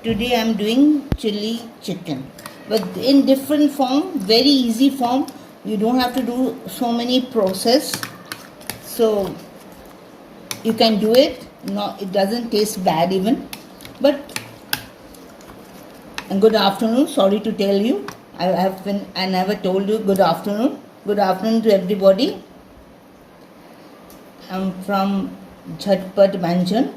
Today I am doing chili chicken, but in different form, very easy form. You don't have to do so many process, so you can do it. No, it doesn't taste bad even. But and good afternoon. Sorry to tell you, I never told you good afternoon. Good afternoon to everybody. I'm from Jhatpat Banjan.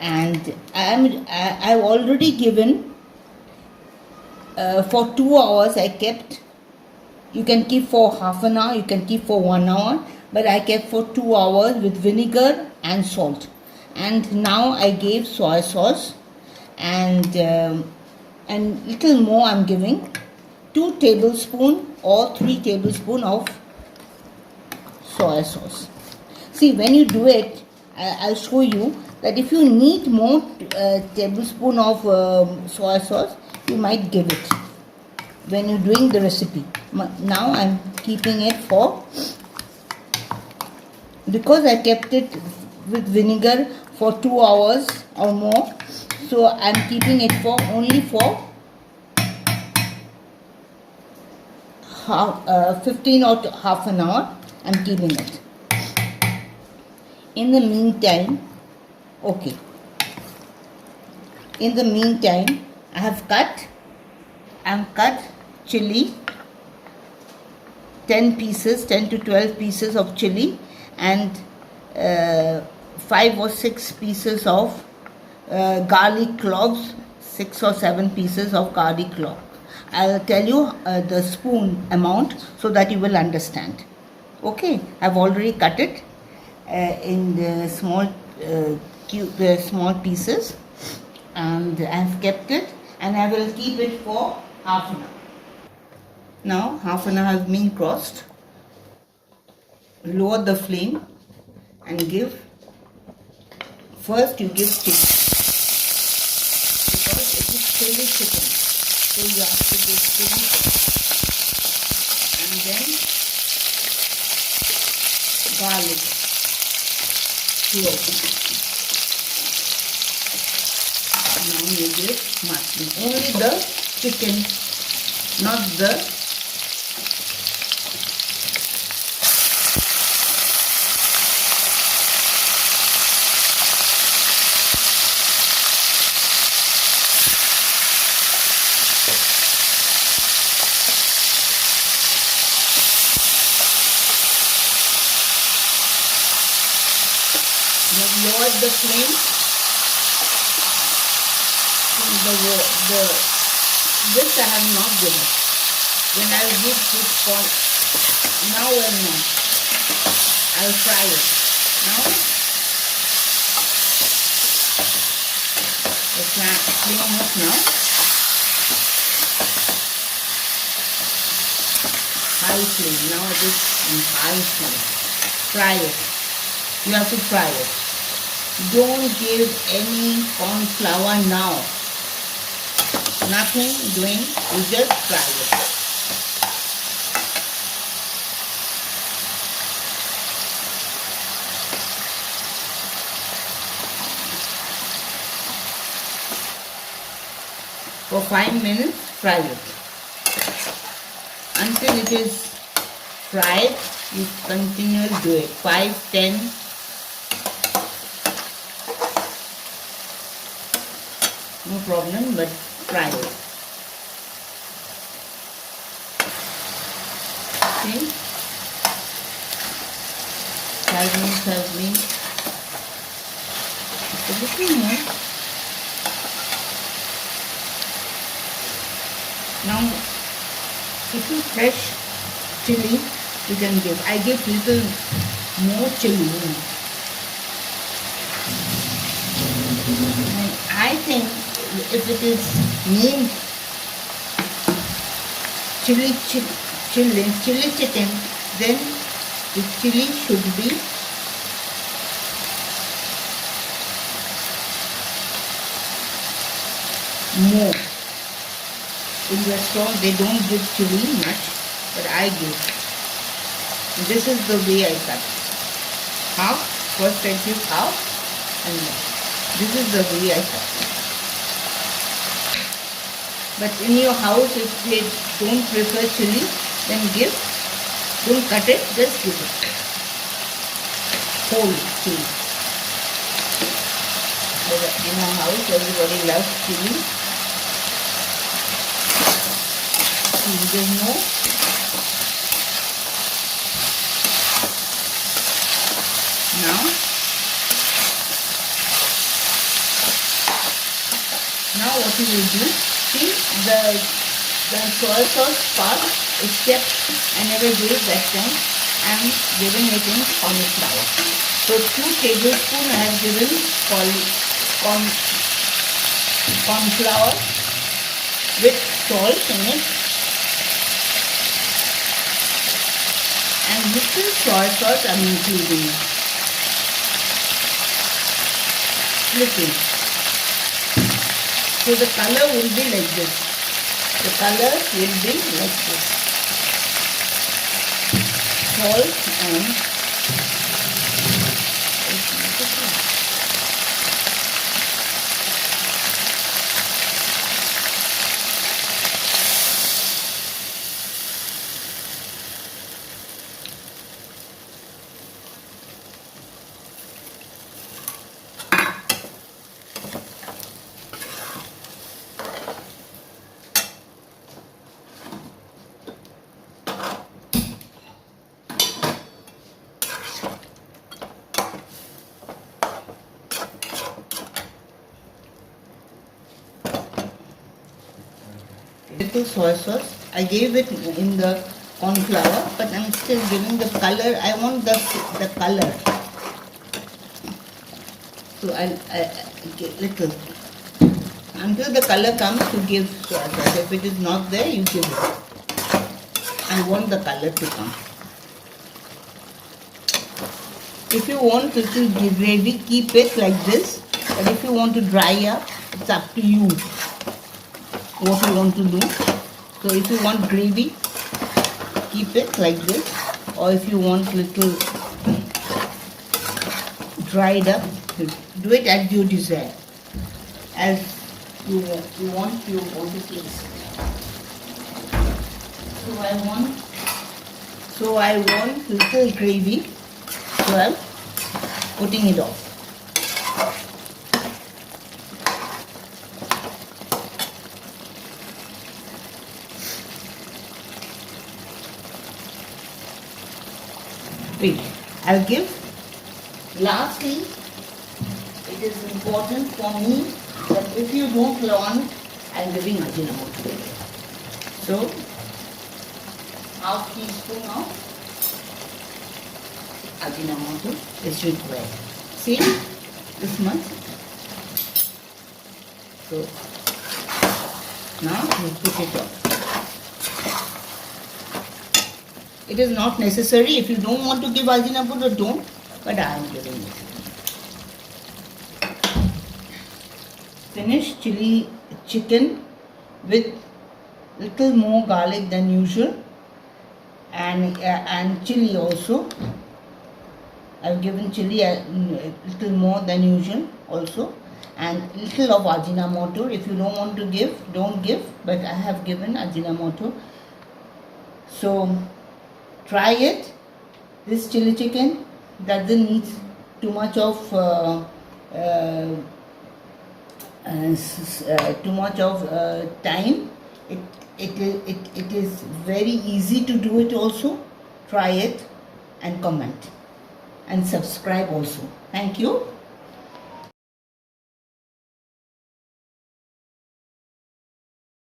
And I've already given for 2 hours. I kept. You can keep for half an hour, you can keep for 1 hour, but I kept for 2 hours with vinegar and salt. And now I gave soy sauce and little more. I'm giving 2 tablespoon or 3 tablespoon of soy sauce. See, when you do it, I'll show you that if you need more tablespoon of soy sauce, you might give it when you're doing the recipe. Now I'm keeping it for, because I kept it with vinegar for 2 hours or more, so I'm keeping it for only for 15 or half an hour. I'm keeping it. In the meantime, in the meantime, I have cut chili, 10 to 12 pieces of chili, and 5 or 6 pieces of garlic cloves, 6 or 7 pieces of garlic clove. I'll tell you the spoon amount so that you will understand. Okay, I've already cut it in the small small pieces, and I've kept it, and I will keep it for half an hour. Now half an hour has been crossed. Lower the flame and give. First you give chili, because it is chili chicken, so you have to give chili first, and then garlic clove. Now you give mutton, only the chicken, not the you have lowered the flame. This I have not given. When I will give this for now and now, I will fry it. Now the flame up now. High flame. Now it is on high flame. Fry it. You have to fry it. Don't give any corn flour now. Nothing doing, you just fry it. For 5 minutes, fry it. Until it is fried, you continue to do it. 5, 10. No problem, but fry it. See? 5 minutes has been. A little more. Now, if you fresh chili, you can give. I give little more chili. And I think if it is named chili chicken, then the chili should be more. In restaurant they don't give chili much, but I give. This is the way I cut. Half, first I give half and then. This is the way I cut it. But in your house, if they don't prefer chili, then don't cut it, just give it. Whole chili. In our house, everybody loves chili. You just know. Now what you will do, see the soy sauce part is kept, I never gave that time, I am giving it in cauliflower. So 2 tablespoons I have given cornflour with salt in it, and little soy sauce I am including it. Little. So the color will be like this. The color will be like this. Salt and little soy sauce. I gave it in the corn flour, but I'm still giving the color. I want the color. So I give little until the color comes to give soy sauce. If it is not there, you give it. I want the color to come. If you want little gravy, keep it like this. But if you want to dry up, it's up to you what you want to do. So if you want gravy, keep it like this, or if you want little dried up, do it as you desire, as you want to taste. So I want little gravy, so I'm putting it off. Wait, I'll give. Lastly, it is important for me that if you don't want, I'm giving Ajinomoto. So, half teaspoon of Ajinomoto is required. See, this much. So, now we put it on. It is not necessary. If you don't want to give Ajinomoto, don't. But I am giving it. Finish chili chicken with little more garlic than usual, and chili also. I've given chili a little more than usual also, and little of Ajinomoto. If you don't want to give, don't give. But I have given Ajinomoto. So try it. This chili chicken doesn't need too much of time. It is very easy to do it also. Try it and comment and subscribe also. Thank you.